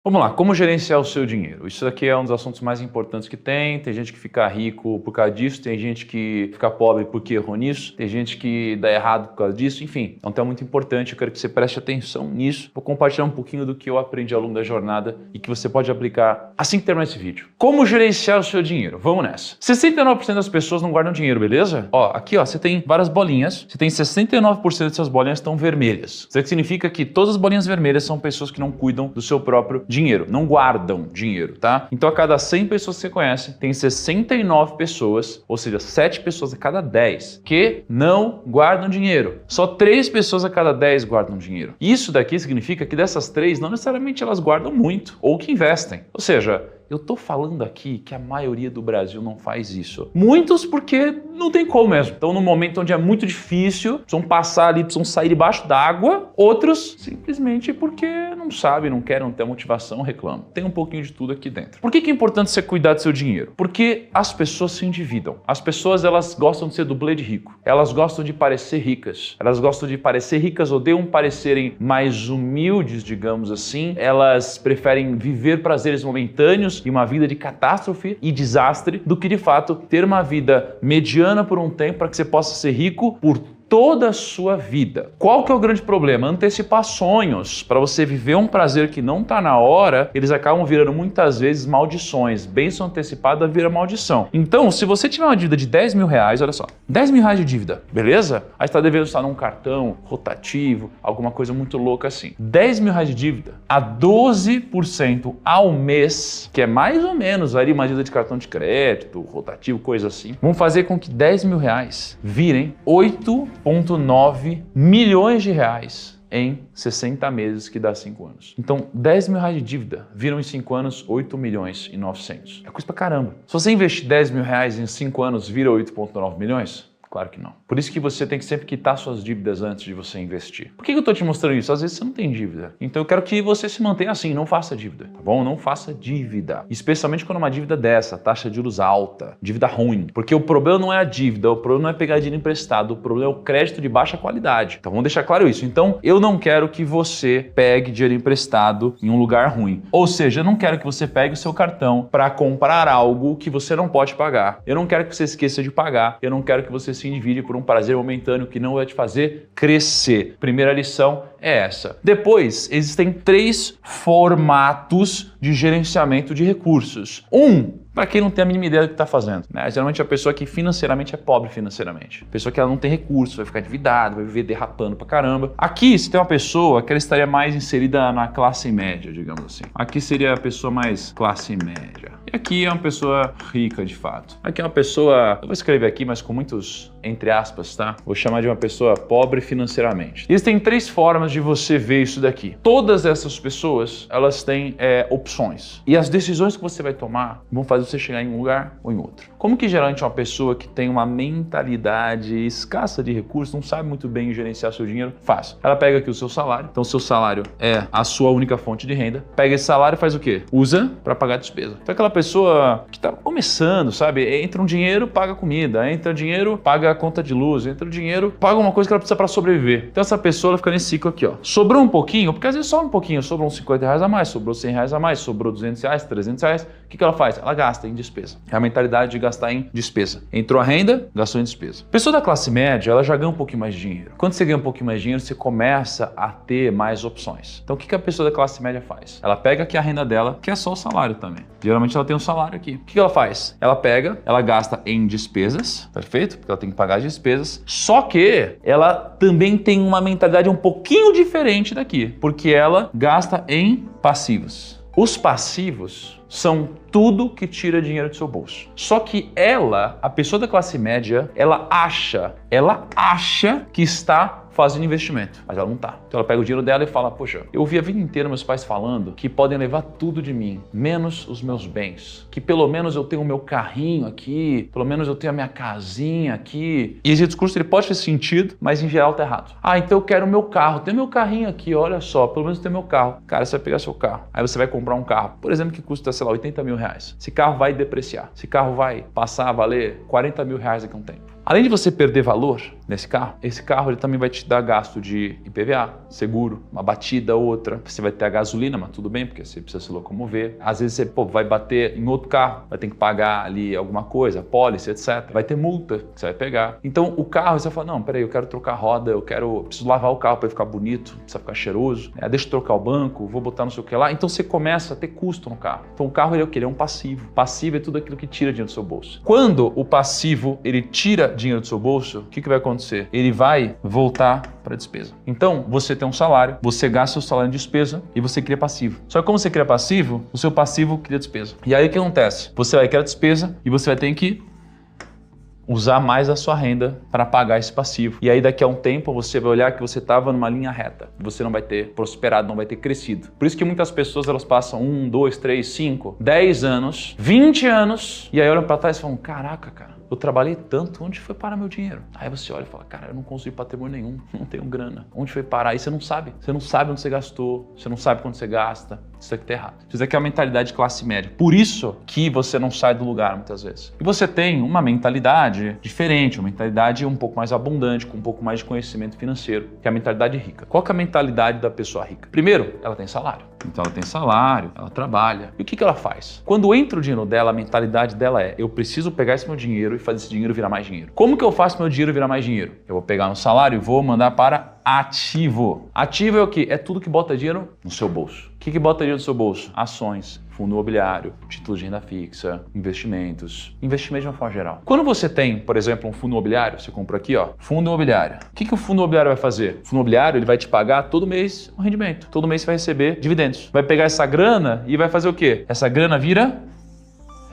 Vamos lá, como gerenciar o seu dinheiro? Isso aqui é um dos assuntos mais importantes que tem gente que fica rico por causa disso, tem gente que fica pobre porque errou nisso, tem gente que dá errado por causa disso, enfim. É um tema muito importante, eu quero que você preste atenção nisso. Vou compartilhar um pouquinho do que eu aprendi ao longo da jornada e que você pode aplicar assim que terminar esse vídeo. Como gerenciar o seu dinheiro? Vamos nessa. 69% das pessoas não guardam dinheiro, beleza? Aqui você tem várias bolinhas, você tem 69% dessas bolinhas estão vermelhas. Isso significa que todas as bolinhas vermelhas são pessoas que não cuidam do seu próprio dinheiro, não guardam dinheiro, tá? Então a cada 100 pessoas que você conhece, tem 69 pessoas, ou seja, 7 pessoas a cada 10 que não guardam dinheiro. Só 3 pessoas a cada 10 guardam dinheiro. Isso daqui significa que dessas 3, não necessariamente elas guardam muito, ou que investem. Ou seja, eu tô falando aqui que a maioria do Brasil não faz isso. Muitos porque não tem como mesmo. Então, no momento onde é muito difícil, precisam passar ali, precisam sair debaixo d'água. Outros, simplesmente porque não sabem, não querem, não ter motivação, reclamam. Tem um pouquinho de tudo aqui dentro. Por que é importante você cuidar do seu dinheiro? Porque as pessoas se endividam. As pessoas, elas gostam de ser dublê de rico. Elas gostam de parecer ricas. Elas gostam de parecer ricas, odeiam parecerem mais humildes, digamos assim. Elas preferem viver prazeres momentâneos e uma vida de catástrofe e desastre do que, de fato, ter uma vida mediana por um tempo para que você possa ser rico por toda a sua vida. Qual que é o grande problema? Antecipar sonhos. Para você viver um prazer que não está na hora, eles acabam virando muitas vezes maldições. Bênção antecipada vira maldição. Então, se você tiver uma dívida de 10 mil reais, olha só, 10 mil reais de dívida, beleza? Aí você está devendo estar num cartão rotativo, alguma coisa muito louca assim. 10 mil reais de dívida a 12% ao mês, que é mais ou menos ali uma dívida de cartão de crédito, rotativo, coisa assim, vão fazer com que 10 mil reais virem 8,9 milhões de reais em 60 meses, que dá 5 anos. Então, 10 mil reais de dívida viram em 5 anos 8 milhões e 900. É coisa pra caramba. Se você investir 10 mil reais em 5 anos, vira 8,9 milhões? Claro que não. Por isso que você tem que sempre quitar suas dívidas antes de você investir. Por que eu tô te mostrando isso? Às vezes você não tem dívida. Então eu quero que você se mantenha assim, não faça dívida, tá bom? Não faça dívida. Especialmente quando uma dívida dessa, taxa de juros alta, dívida ruim. Porque o problema não é a dívida, o problema não é pegar dinheiro emprestado, o problema é o crédito de baixa qualidade. Então vamos deixar claro isso. Então eu não quero que você pegue dinheiro emprestado em um lugar ruim. Ou seja, eu não quero que você pegue o seu cartão para comprar algo que você não pode pagar. Eu não quero que você esqueça de pagar. Eu não quero que você se endivide por um prazer momentâneo que não vai te fazer crescer. Primeira lição é essa. Depois, existem 3 formatos de gerenciamento de recursos. Para quem não tem a mínima ideia do que está fazendo, né? Geralmente a pessoa que financeiramente é pobre financeiramente. A pessoa que ela não tem recursos, vai ficar endividada, vai viver derrapando pra caramba. Aqui, se tem uma pessoa que ela estaria mais inserida na classe média, digamos assim. Aqui seria a pessoa mais classe média. E aqui é uma pessoa rica, de fato. Aqui é uma pessoa, eu vou escrever aqui, mas com muitos entre aspas, tá? Vou chamar de uma pessoa pobre financeiramente. Existem 3 formas de você ver isso daqui. Todas essas pessoas, elas têm opções. E as decisões que você vai tomar vão fazer você chegar em um lugar ou em outro. Como que geralmente uma pessoa que tem uma mentalidade escassa de recursos, não sabe muito bem gerenciar seu dinheiro, faz? Ela pega aqui o seu salário, então o seu salário é a sua única fonte de renda, pega esse salário e faz o quê? Usa para pagar despesa. Então aquela pessoa que tá começando, sabe? Entra um dinheiro, paga comida, entra dinheiro, paga a conta de luz, entra o dinheiro, paga uma coisa que ela precisa para sobreviver. Então essa pessoa ela fica nesse ciclo aqui, ó. Sobrou um pouquinho, porque às vezes só um pouquinho, sobrou uns 50 reais a mais, sobrou 100 reais a mais, sobrou 200 reais, 300 reais. O que ela faz? Ela gasta em despesa. É a mentalidade de gastar em despesa. Entrou a renda, gastou em despesa. Pessoa da classe média, ela já ganha um pouquinho mais de dinheiro. Quando você ganha um pouquinho mais de dinheiro, você começa a ter mais opções. Então o que a pessoa da classe média faz? Ela pega aqui a renda dela, que é só o salário também. Geralmente ela tem um salário aqui. O que ela faz? Ela pega, ela gasta em despesas, perfeito? Porque ela tem que pagar as despesas. Só que ela também tem uma mentalidade um pouquinho diferente daqui, porque ela gasta em passivos. Os passivos são tudo que tira dinheiro do seu bolso. Só que ela, a pessoa da classe média, ela acha que está fazendo investimento, mas ela não tá. Então ela pega o dinheiro dela e fala, poxa, eu ouvi a vida inteira meus pais falando que podem levar tudo de mim, menos os meus bens, que pelo menos eu tenho o meu carrinho aqui, pelo menos eu tenho a minha casinha aqui. E esse discurso ele pode ter sentido, mas em geral tá errado. Ah, então eu quero o meu carro, tem meu carrinho aqui, olha só, pelo menos tem meu carro. Cara, você vai pegar seu carro, aí você vai comprar um carro, por exemplo, que custa, sei lá, 80 mil reais. Esse carro vai depreciar, esse carro vai passar a valer 40 mil reais daqui a um tempo. Além de você perder valor nesse carro, esse carro ele também vai te dar gasto de IPVA, seguro, uma batida, outra. Você vai ter a gasolina, mas tudo bem, porque você precisa se locomover. Às vezes você vai bater em outro carro, vai ter que pagar ali alguma coisa, pólice, etc. Vai ter multa que você vai pegar. Então o carro, você vai falar, não, peraí, eu quero trocar a roda, preciso lavar o carro para ficar bonito, precisa ficar cheiroso. Deixa eu trocar o banco, vou botar não sei o que lá. Então você começa a ter custo no carro. Então o carro ele é o quê? Ele é um passivo. Passivo é tudo aquilo que tira dinheiro do seu bolso. Quando o passivo ele tira dinheiro do seu bolso, o que vai acontecer? Ele vai voltar para a despesa. Então, você tem um salário, você gasta o salário em despesa e você cria passivo. Só que como você cria passivo, o seu passivo cria despesa. E aí o que acontece? Você vai criar despesa e você vai ter que usar mais a sua renda para pagar esse passivo. E aí daqui a um tempo você vai olhar que você estava numa linha reta. Você não vai ter prosperado, não vai ter crescido. Por isso que muitas pessoas elas passam 1, 2, 3, 5, 10 anos, 20 anos e aí olham para trás e falam, caraca, cara, eu trabalhei tanto, onde foi parar meu dinheiro? Aí você olha e fala, cara, eu não construí patrimônio nenhum, não tenho grana. Onde foi parar? Aí você não sabe. Você não sabe onde você gastou, você não sabe quando você gasta. Isso aqui tá errado. Isso aqui é a mentalidade de classe média. Por isso que você não sai do lugar muitas vezes. E você tem uma mentalidade diferente, uma mentalidade um pouco mais abundante, com um pouco mais de conhecimento financeiro, que é a mentalidade rica. Qual que é a mentalidade da pessoa rica? Primeiro, ela tem salário. Então ela tem salário, ela trabalha. E o que ela faz? Quando entra o dinheiro dela, a mentalidade dela é, eu preciso pegar esse meu dinheiro e fazer esse dinheiro virar mais dinheiro. Como que eu faço meu dinheiro virar mais dinheiro? Eu vou pegar no salário e vou mandar para ativo. Ativo é o quê? É tudo que bota dinheiro no seu bolso. O que bota dinheiro no seu bolso? Ações, fundo imobiliário, títulos de renda fixa, investimentos. Investimento de uma forma geral. Quando você tem, por exemplo, um fundo imobiliário, você compra aqui, ó, fundo imobiliário. O que o fundo imobiliário vai fazer? O fundo imobiliário ele vai te pagar todo mês um rendimento. Todo mês você vai receber dividendos. Vai pegar essa grana e vai fazer o quê? Essa grana vira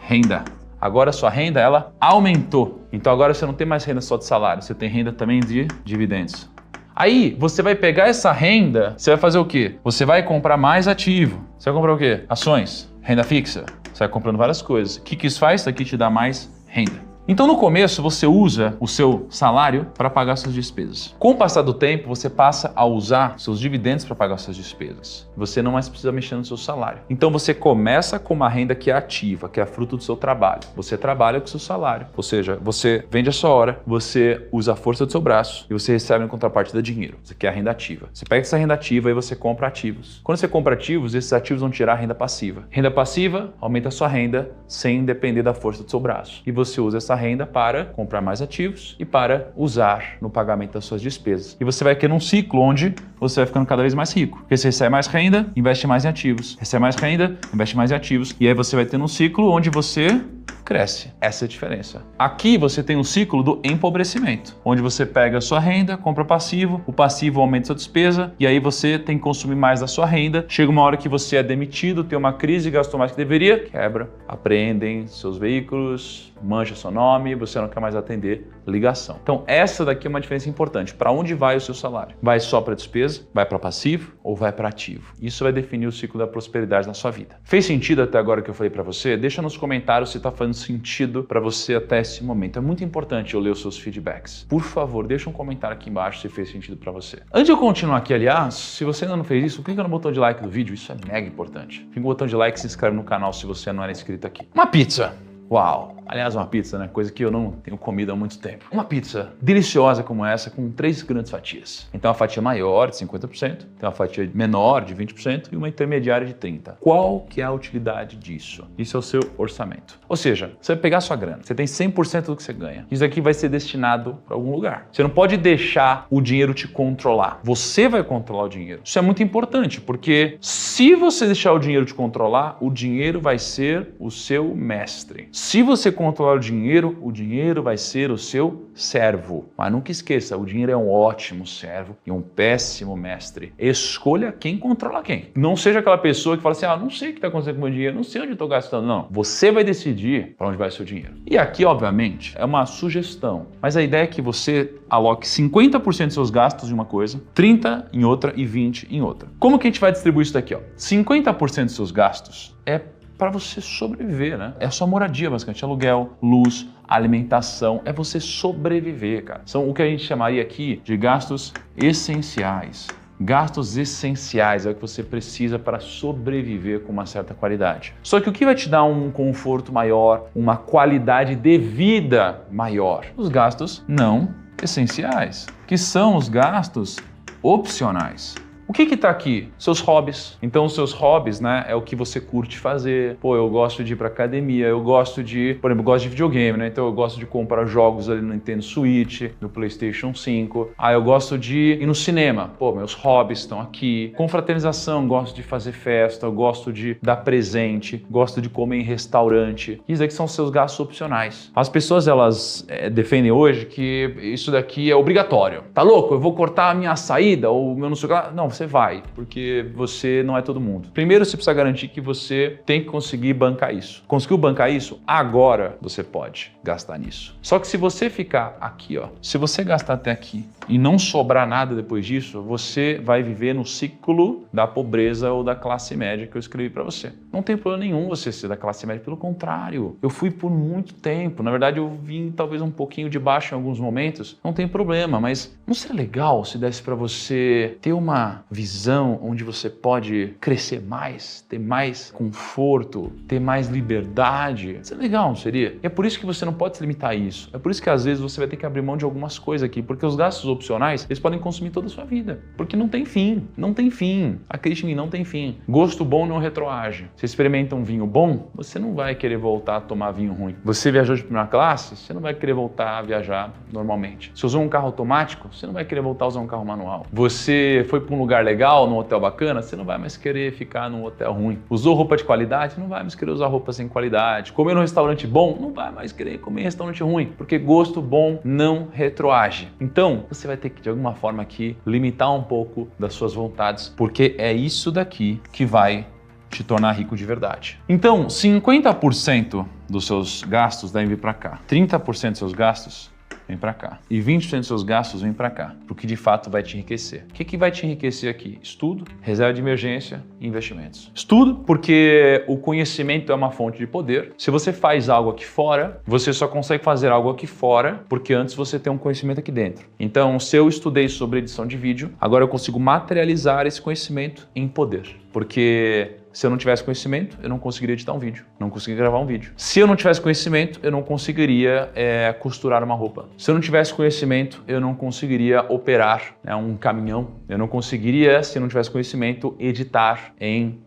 renda. Agora a sua renda, ela aumentou. Então agora você não tem mais renda só de salário, você tem renda também de dividendos. Aí você vai pegar essa renda, você vai fazer o quê? Você vai comprar mais ativo. Você vai comprar o quê? Ações, renda fixa. Você vai comprando várias coisas. O que isso faz? Isso aqui te dá mais renda. Então no começo você usa o seu salário para pagar suas despesas. Com o passar do tempo você passa a usar seus dividendos para pagar suas despesas. Você não mais precisa mexer no seu salário. Então você começa com uma renda que é ativa, que é fruto do seu trabalho. Você trabalha com o seu salário, ou seja, você vende a sua hora, você usa a força do seu braço e você recebe em contrapartida dinheiro. Isso aqui é a renda ativa. Você pega essa renda ativa e você compra ativos. Quando você compra ativos, esses ativos vão tirar a renda passiva. Renda passiva aumenta a sua renda sem depender da força do seu braço. E você usa essa renda para comprar mais ativos e para usar no pagamento das suas despesas. E você vai criando um ciclo onde você vai ficando cada vez mais rico. Porque você recebe mais renda, investe mais em ativos. Recebe mais renda, investe mais em ativos. E aí você vai tendo um ciclo onde você cresce. Essa é a diferença. Aqui você tem um ciclo do empobrecimento, onde você pega a sua renda, compra passivo, o passivo aumenta a sua despesa e aí você tem que consumir mais da sua renda. Chega uma hora que você é demitido, tem uma crise, gastou mais que deveria, quebra, apreendem seus veículos, mancha seu nome, você não quer mais atender ligação. Então essa daqui é uma diferença importante. Para onde vai o seu salário? Vai só para despesa? Vai para passivo ou vai para ativo? Isso vai definir o ciclo da prosperidade na sua vida. Fez sentido até agora que eu falei para você? Deixa nos comentários se está fazendo sentido para você até esse momento. É muito importante eu ler os seus feedbacks. Por favor, deixa um comentário aqui embaixo se fez sentido para você. Antes de eu continuar aqui, aliás, se você ainda não fez isso, clica no botão de like do vídeo, isso é mega importante. Clica no botão de like e se inscreve no canal se você não era inscrito aqui. Uma pizza! Uau! Aliás, uma pizza, né? Coisa que eu não tenho comido há muito tempo. Uma pizza deliciosa como essa, com 3 grandes fatias. Então, uma fatia maior de 50%, tem uma fatia menor de 20% e uma intermediária de 30%. Qual que é a utilidade disso? Isso é o seu orçamento. Ou seja, você vai pegar a sua grana, você tem 100% do que você ganha. Isso aqui vai ser destinado para algum lugar. Você não pode deixar o dinheiro te controlar. Você vai controlar o dinheiro. Isso é muito importante, porque se você deixar o dinheiro te controlar, o dinheiro vai ser o seu mestre. Se você controlar o dinheiro vai ser o seu servo. Mas nunca esqueça, o dinheiro é um ótimo servo e um péssimo mestre. Escolha quem controla quem. Não seja aquela pessoa que fala assim, não sei o que está acontecendo com o meu dinheiro, não sei onde eu estou gastando. Não, você vai decidir para onde vai o seu dinheiro. E aqui, obviamente, é uma sugestão. Mas a ideia é que você aloque 50% dos seus gastos em uma coisa, 30% em outra e 20% em outra. Como que a gente vai distribuir isso daqui? 50% dos seus gastos é para você sobreviver, né? É a sua moradia, basicamente, aluguel, luz, alimentação, é você sobreviver, cara. São o que a gente chamaria aqui de gastos essenciais. Gastos essenciais é o que você precisa para sobreviver com uma certa qualidade. Só que o que vai te dar um conforto maior, uma qualidade de vida maior? Os gastos não essenciais, que são os gastos opcionais. O que está aqui? Seus hobbies. Então, os seus hobbies, né, é o que você curte fazer. Pô, eu gosto de ir pra academia, eu gosto de, por exemplo, eu gosto de videogame, né? Então, eu gosto de comprar jogos ali no Nintendo Switch, no PlayStation 5. Ah, eu gosto de ir no cinema. Pô, meus hobbies estão aqui. Confraternização, gosto de fazer festa, eu gosto de dar presente, gosto de comer em restaurante. Isso daqui são seus gastos opcionais. As pessoas, elas defendem hoje que isso daqui é obrigatório. Tá louco? Eu vou cortar a minha saída ou o meu não sei o que lá. Não, você vai, porque você não é todo mundo. Primeiro, você precisa garantir que você tem que conseguir bancar isso. Conseguiu bancar isso? Agora você pode gastar nisso. Só que se você ficar aqui, ó, se você gastar até aqui e não sobrar nada depois disso, você vai viver no ciclo da pobreza ou da classe média que eu escrevi para você. Não tem problema nenhum você ser da classe média, pelo contrário. Eu fui por muito tempo. Na verdade, eu vim talvez um pouquinho de baixo em alguns momentos. Não tem problema, mas não seria legal se desse para você ter uma visão onde você pode crescer mais, ter mais conforto, ter mais liberdade? Isso é legal, não seria? E é por isso que você não pode se limitar a isso. É por isso que às vezes você vai ter que abrir mão de algumas coisas aqui, porque os gastos opcionais, eles podem consumir toda a sua vida, porque não tem fim, não tem fim. Acredite em mim, não tem fim. Gosto bom não retroage. Você experimenta um vinho bom, você não vai querer voltar a tomar vinho ruim. Você viajou de primeira classe, você não vai querer voltar a viajar normalmente. Você usou um carro automático, você não vai querer voltar a usar um carro manual. Você foi para um lugar legal, num hotel bacana, você não vai mais querer ficar num hotel ruim. Usou roupa de qualidade, não vai mais querer usar roupa sem qualidade. Comeu num restaurante bom, não vai mais querer comer em restaurante ruim, porque gosto bom não retroage. Então, você vai ter que, de alguma forma aqui, limitar um pouco das suas vontades, porque é isso daqui que vai te tornar rico de verdade. Então, 50% dos seus gastos devem vir para cá. 30% dos seus gastos vem para cá. E 20% dos seus gastos vem para cá, porque de fato vai te enriquecer. O que vai te enriquecer aqui? Estudo, reserva de emergência e investimentos. Estudo, porque o conhecimento é uma fonte de poder. Se você faz algo aqui fora, você só consegue fazer algo aqui fora porque antes você tem um conhecimento aqui dentro. Então, se eu estudei sobre edição de vídeo, agora eu consigo materializar esse conhecimento em poder. Porque se eu não tivesse conhecimento, eu não conseguiria editar um vídeo, não conseguiria gravar um vídeo. Se eu não tivesse conhecimento, eu não conseguiria costurar uma roupa. Se eu não tivesse conhecimento, eu não conseguiria operar um caminhão. Eu não conseguiria, se eu não tivesse conhecimento, editar em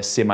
C++,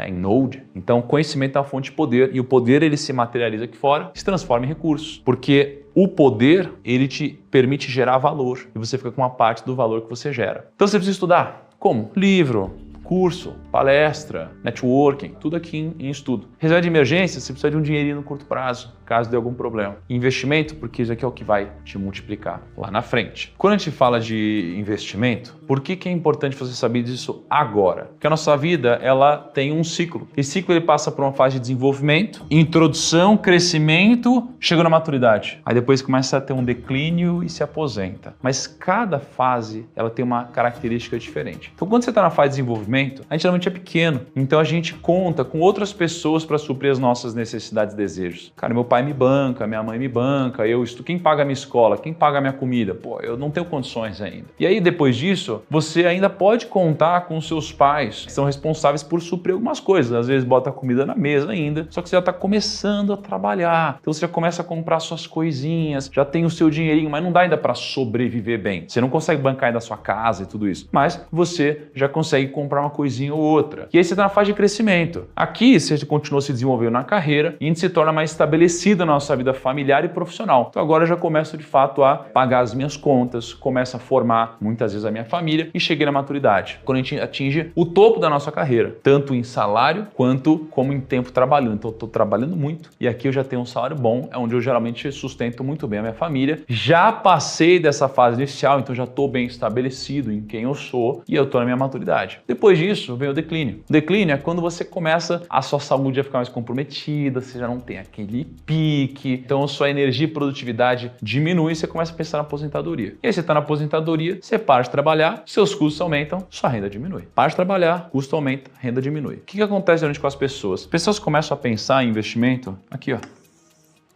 em Node. Então, conhecimento é uma fonte de poder e o poder ele se materializa aqui fora, se transforma em recursos, porque o poder ele te permite gerar valor e você fica com uma parte do valor que você gera. Então, você precisa estudar. Como? Livro, curso, palestra, networking, tudo aqui em estudo. Reserva de emergência, você precisa de um dinheirinho no curto prazo, caso dê algum problema. Investimento, porque isso aqui é o que vai te multiplicar lá na frente. Quando a gente fala de investimento, por que é importante você saber disso agora? Porque a nossa vida, ela tem um ciclo. Esse ciclo ele passa por uma fase de desenvolvimento, introdução, crescimento, chega na maturidade. Aí depois começa a ter um declínio e se aposenta. Mas cada fase, ela tem uma característica diferente. Então, quando você está na fase de desenvolvimento, a gente realmente é pequeno, então a gente conta com outras pessoas para suprir as nossas necessidades e desejos. Cara, meu pai me banca, minha mãe me banca, quem paga a minha escola, quem paga a minha comida? Pô, eu não tenho condições ainda. E aí depois disso, você ainda pode contar com seus pais, que são responsáveis por suprir algumas coisas. Às vezes bota a comida na mesa ainda, só que você já está começando a trabalhar. Então você já começa a comprar suas coisinhas, já tem o seu dinheirinho, mas não dá ainda para sobreviver bem. Você não consegue bancar ainda a sua casa e tudo isso, mas você já consegue comprar uma coisinha ou outra. E aí você está na fase de crescimento. Aqui você continua se desenvolvendo na carreira e a gente se torna mais estabelecido na nossa vida familiar e profissional. Então agora eu já começo de fato a pagar as minhas contas, começo a formar muitas vezes a minha família e cheguei na maturidade. Quando a gente atinge o topo da nossa carreira, tanto em salário quanto como em tempo trabalhando. Então eu estou trabalhando muito e aqui eu já tenho um salário bom, é onde eu geralmente sustento muito bem a minha família. Já passei dessa fase inicial, então já estou bem estabelecido em quem eu sou e eu estou na minha maturidade. Depois disso vem o declínio. O declínio é quando você começa a sua saúde a ficar mais comprometida, você já não tem aquele pique, então a sua energia e produtividade diminui e você começa a pensar na aposentadoria. E aí você está na aposentadoria, você para de trabalhar, seus custos aumentam, sua renda diminui. Para de trabalhar, custo aumenta, renda diminui. O que acontece geralmente com as pessoas? As pessoas começam a pensar em investimento aqui, ó.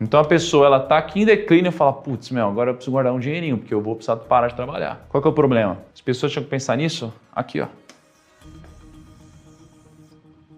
Então a pessoa, ela tá aqui em declínio e fala, putz, agora eu preciso guardar um dinheirinho, porque eu vou precisar parar de trabalhar. Qual que é o problema? As pessoas tinham que pensar nisso aqui, ó.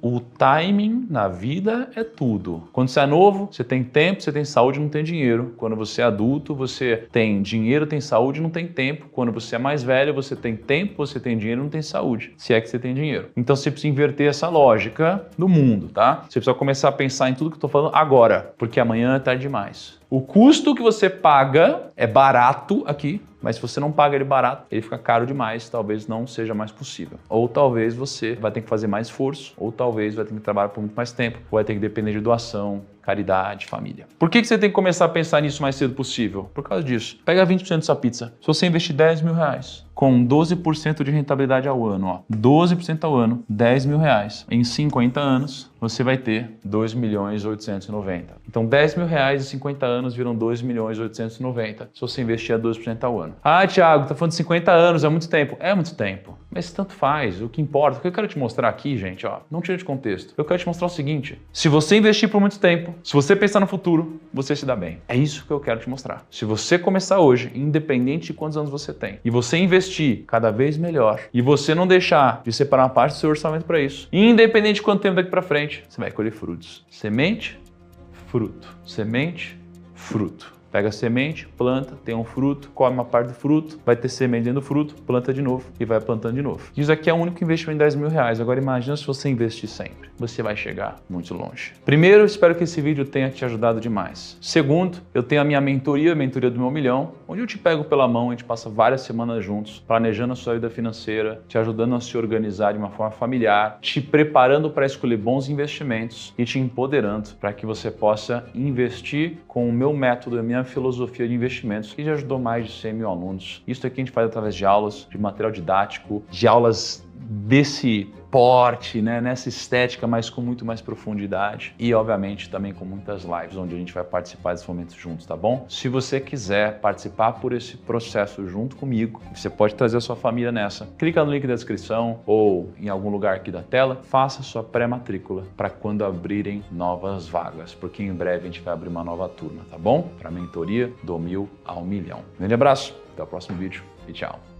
O timing na vida é tudo. Quando você é novo, você tem tempo, você tem saúde, não tem dinheiro. Quando você é adulto, você tem dinheiro, tem saúde, não tem tempo. Quando você é mais velho, você tem tempo, você tem dinheiro, não tem saúde. Se é que você tem dinheiro. Então você precisa inverter essa lógica do mundo, tá? Você precisa começar a pensar em tudo que eu tô falando agora, porque amanhã é tarde demais. O custo que você paga é barato aqui, mas se você não paga ele barato, ele fica caro demais, talvez não seja mais possível. Ou talvez você vai ter que fazer mais esforço, ou talvez vai ter que trabalhar por muito mais tempo, ou vai ter que depender de doação, caridade, família. Por que você tem que começar a pensar nisso o mais cedo possível? Por causa disso. Pega 20% dessa pizza. Se você investir 10 mil reais, com 12% de rentabilidade ao ano, ó, 12% ao ano, 10 mil reais. Em 50 anos, você vai ter 2.890.000. Então 10 mil reais em 50 anos viram 2.890.000 se você investir a 12% ao ano. Ah, Thiago, tá falando de 50 anos, é muito tempo. É muito tempo, mas tanto faz. O que importa, o que eu quero te mostrar aqui, gente, ó, não tira de contexto. Eu quero te mostrar o seguinte, se você investir por muito tempo, se você pensar no futuro, você se dá bem. É isso que eu quero te mostrar. Se você começar hoje, independente de quantos anos você tem, e você investir cada vez melhor, e você não deixar de separar uma parte do seu orçamento para isso, independente de quanto tempo daqui para frente, você vai colher frutos. Semente, fruto. Semente, fruto. Pega a semente, planta, tem um fruto, come uma parte do fruto, vai ter semente dentro do fruto, planta de novo e vai plantando de novo. Isso aqui é o único investimento de 10 mil reais. Agora imagina se você investir sempre. Você vai chegar muito longe. Primeiro, espero que esse vídeo tenha te ajudado demais. Segundo, eu tenho a minha mentoria, a mentoria do meu milhão, onde eu te pego pela mão, a gente passa várias semanas juntos, planejando a sua vida financeira, te ajudando a se organizar de uma forma familiar, te preparando para escolher bons investimentos e te empoderando para que você possa investir com o meu método, a minha filosofia de investimentos, que já ajudou mais de 100 mil alunos. Isso aqui a gente faz através de aulas, de material didático, de aulas desse porte, né, nessa estética, mas com muito mais profundidade e, obviamente, também com muitas lives onde a gente vai participar desses momentos juntos, tá bom? Se você quiser participar por esse processo junto comigo, você pode trazer a sua família nessa. Clica no link da descrição ou em algum lugar aqui da tela, faça sua pré-matrícula para quando abrirem novas vagas, porque em breve a gente vai abrir uma nova turma, tá bom? Para a mentoria do 1000 ao milhão. Grande abraço, até o próximo vídeo e tchau!